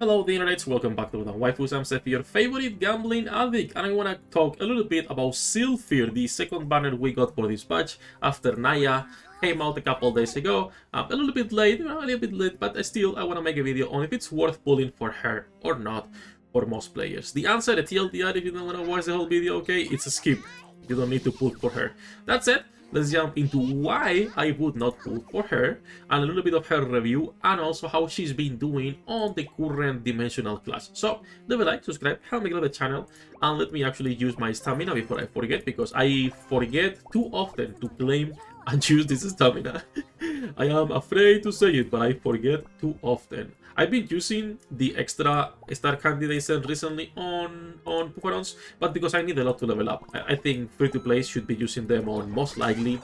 Hello the internets, welcome back to the Waifus. I'm Sefhi, your favorite gambling addict, and I want to talk a little bit about Silphir, the second banner we got for this patch after Naya came out a couple days ago. A little bit late, but still I want to make a video on if it's worth pulling for her or not for most players. The answer, the TLDR, if you don't want to watch the whole video, okay, it's a skip. You don't need to pull for her. That's it. Let's jump into why I would not pull for her, and a little bit of her review, and also how she's been doing on the current dimensional class. So, leave a like, subscribe, help me grow the channel, and let me actually use my stamina before I forget, because I forget too often to claim and use this stamina. I am afraid to say it, but I forget too often. I've been using the extra star candy they sent recently on Pufarons, but because I need a lot to level up. I think free-to-play should be using them on most likely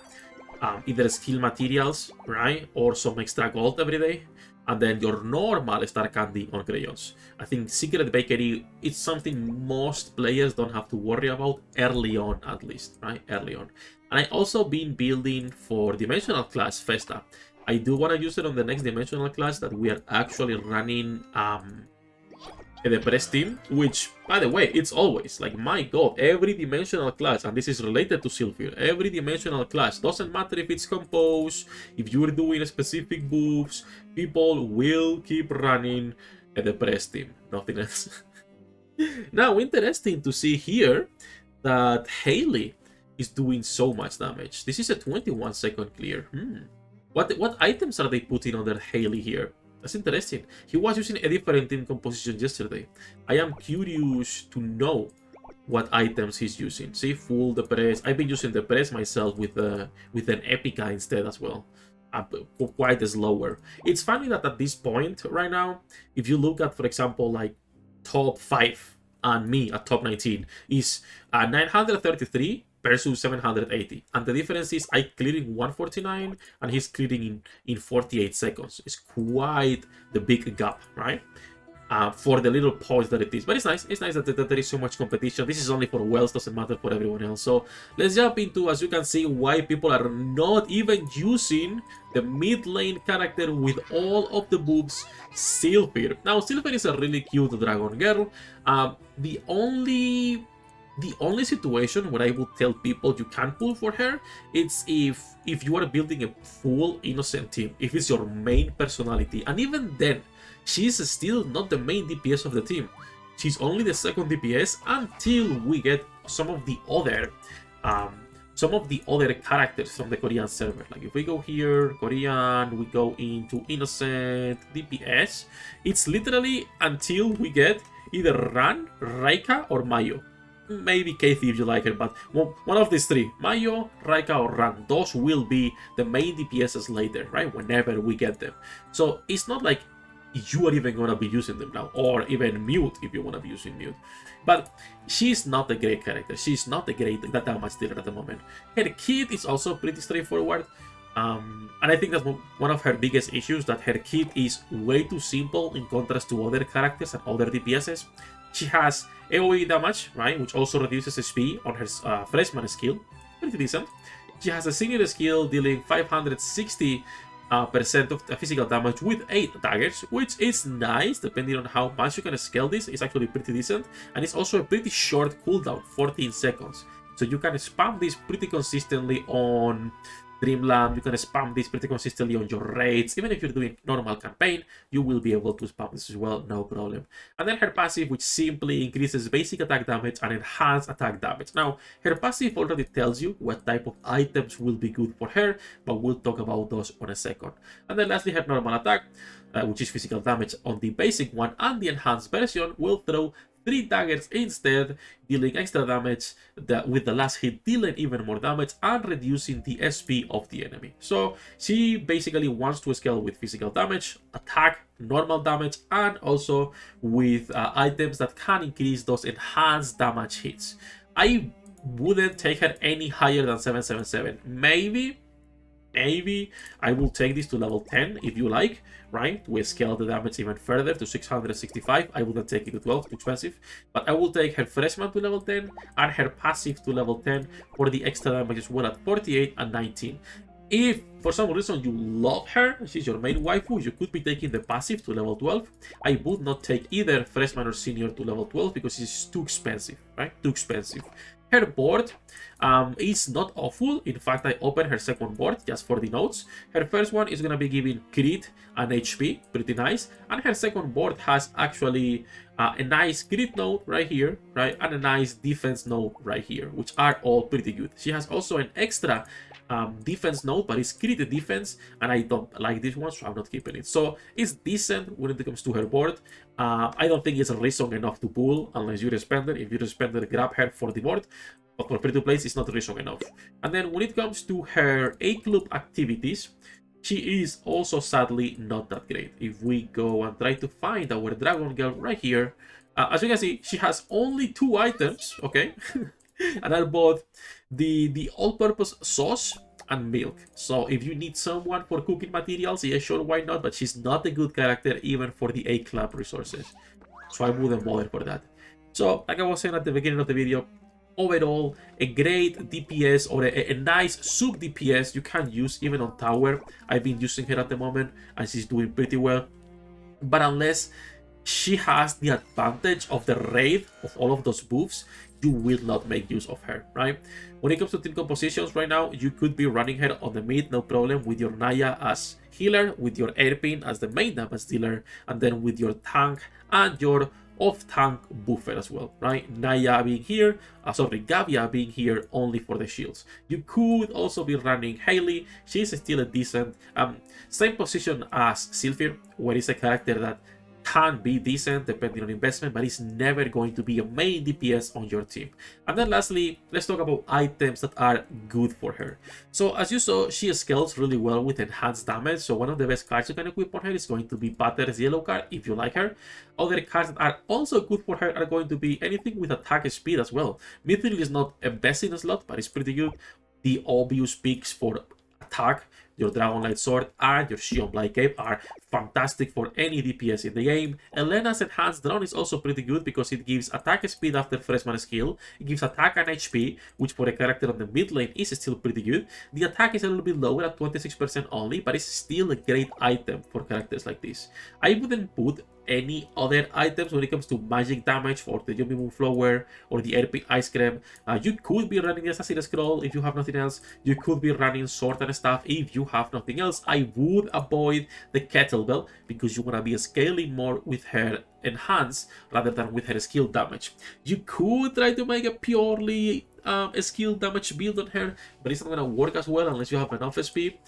either skill materials, right, or some extra gold every day, and then your normal star candy on crayons. I think Secret Bakery is something most players don't have to worry about early on, at least, right, early on. And I also been building for Dimensional class Festa. I do want to use it on the next Dimensional class that we are actually running the press team, which, by the way, it's always, like, my god, every Dimensional class, and this is related to Silphir, every Dimensional class, doesn't matter if it's composed, if you're doing specific moves, people will keep running the press team, nothing else. Now, interesting to see here that Haley is doing so much damage. This is a 21-second clear. What items are they putting under Haley here? That's interesting. He was using a different team composition yesterday. I am curious to know what items he's using. See, full the press. I've been using the press myself with an Epica instead as well. Quite slower. It's funny that at this point right now, if you look at, for example, like top 5 and me at top 19 is 933 versus 780, and the difference is I clearing 149 and he's clearing in 48 seconds. It's quite the big gap, right? For the little points that it is, but it's nice that there is so much competition. This is only for Wells, doesn't matter for everyone else. So let's jump into, as you can see, why people are not even using the mid lane character with all of the moves, Silphir. Now, Silphir is a really cute dragon girl. The only situation where I would tell people you can pull for her, it's if you are building a full innocent team, if it's your main personality, and even then, she's still not the main DPS of the team. She's only the second DPS until we get some of the other characters from the Korean server. Like if we go here, Korean, we go into innocent DPS, it's literally until we get either Ran, Raika, or Mayo. Maybe Kathy if you like her, but one of these three, Mayo, Raika, or Ran, those will be the main DPSs later, right? Whenever we get them. So it's not like you are even gonna be using them now, or even Mute if you wanna be using Mute. But she's not a great character. She's not a great damage dealer at the moment. Her kit is also pretty straightforward. And I think that's one of her biggest issues, that her kit is way too simple in contrast to other characters and other DPSs. She has AoE damage, right, which also reduces HP on her freshman skill, pretty decent. She has a senior skill dealing 560% of physical damage with 8 daggers, which is nice, depending on how much you can scale this. It's actually pretty decent, and it's also a pretty short cooldown, 14 seconds. So you can spam this pretty consistently on Dreamland, you can spam this pretty consistently on your raids. Even if you're doing normal campaign, you will be able to spam this as well, no problem. And then her passive, which simply increases basic attack damage and enhanced attack damage. Now, her passive already tells you what type of items will be good for her, but we'll talk about those on a second. And then lastly, her normal attack, which is physical damage on the basic one, and the enhanced version will throw 3 daggers instead, dealing extra damage, with the last hit dealing even more damage and reducing the SP of the enemy. So she basically wants to scale with physical damage, attack, normal damage, and also with items that can increase those enhanced damage hits. I wouldn't take her any higher than 777. Maybe I will take this to level 10 if you like, right? We scale the damage even further to 665. I wouldn't take it to 12, too expensive. But I will take her freshman to level 10 and her passive to level 10 for the extra damage as well at 48 and 19. If for some reason you love her, she's your main waifu, you could be taking the passive to level 12. I would not take either freshman or senior to level 12 because it's too expensive, right? Too expensive. Her board is not awful. In fact, I opened her second board just for the notes. Her first one is going to be giving crit and HP, pretty nice. And her second board has actually a nice crit node right here, right? And a nice defense node right here, which are all pretty good. She has also an extra defense node, but it's crit defense, and I don't like this one, so I'm not keeping it. So it's decent when it comes to her board. I don't think it's reason enough to pull unless you're a spender. If you're a spender, grab her for the board. But for free to play, it's not reason enough. And then when it comes to her A-Club activities, she is also sadly not that great. If we go and try to find our Dragon Girl right here, as you can see, she has only 2 items, okay? And are both the all-purpose sauce and milk. So if you need someone for cooking materials, yeah, sure, why not? But she's not a good character even for the A-Club resources. So I wouldn't bother for that. So like I was saying at the beginning of the video, overall, a great DPS or a nice sub DPS you can use even on tower. I've been using her at the moment and she's doing pretty well. But unless she has the advantage of the raid of all of those buffs, you will not make use of her, right? When it comes to team compositions right now, you could be running her on the mid, no problem, with your Naya as healer, with your Airpin as the main damage dealer, and then with your tank and your off-tank buffer as well, right? Naya being here, Gavia being here only for the shields. You could also be running Hailey. She's still a decent, same position as Silphir, where it's a character that can be decent depending on investment, but it's never going to be a main DPS on your team. And then lastly, let's talk about items that are good for her. So as you saw, she scales really well with enhanced damage. So one of the best cards you can equip on her is going to be Butter's yellow card if you like her. Other cards that are also good for her are going to be anything with attack speed as well. Mithril is not a best in a slot, but it's pretty good. The obvious picks for attack, your Dragonlight Sword and your Shion Blade Cape are fantastic for any DPS in the game. Elena's Enhanced Drone is also pretty good because it gives attack speed after freshman skill. It gives attack and HP, which for a character on the mid lane is still pretty good. The attack is a little bit lower at 26% only, but it's still a great item for characters like this. I wouldn't put any other items when it comes to magic damage for the Yumi Moonflower or the RP Ice Cream. You could be running the Assassin's Scroll if you have nothing else. You could be running Sword and Staff if you have nothing else. I would avoid the Kettlebell because you want to be scaling more with her enhance rather than with her skill damage. You could try to make a purely a skill damage build on her, but it's not going to work as well unless you have enough SP.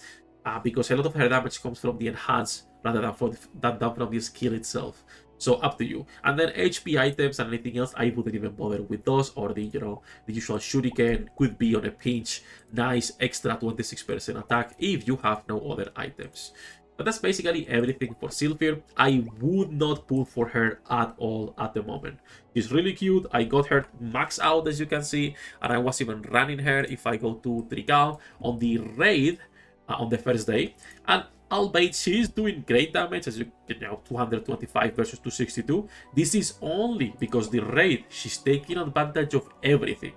Because a lot of her damage comes from the enhance rather than from the skill itself. So up to you. And then HP items and anything else, I wouldn't even bother with those, or the the usual shuriken could be on a pinch, nice extra 26% attack if you have no other items. But that's basically everything for Silphir. I would not pull for her at all at the moment. She's really cute. I got her max out, as you can see, and I was even running her if I go to Trickcal on the raid on the first day, and albeit she's doing great damage, as you know, 225 versus 262. This is only because the raid, she's taking advantage of everything.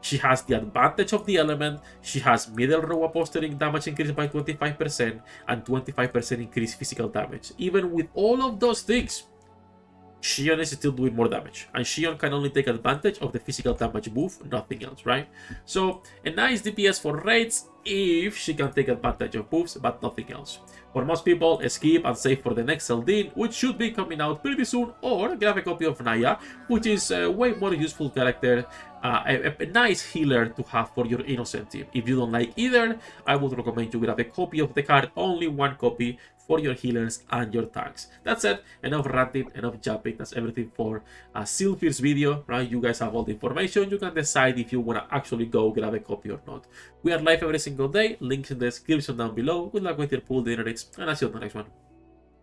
She has the advantage of the element, she has middle row apostering damage increased by 25% and 25% increased physical damage. Even with all of those things, Shion is still doing more damage, and Shion can only take advantage of the physical damage buff, nothing else, right? So a nice DPS for raids if she can take advantage of buffs, but nothing else. For most people, skip and save for the next Seldin, which should be coming out pretty soon, or grab a copy of Naya, which is a way more useful character, a nice healer to have for your innocent team. If you don't like either, I would recommend you grab a copy of the card, only one copy for your healers and your tanks. That's it. Enough ranting, enough jumping. That's everything for Silphir's video, right? You guys have all the information. You can decide if you want to actually go grab a copy or not. We are live every single day. Links in the description down below. Good luck with your pool, the internet, and I'll see you on the next one.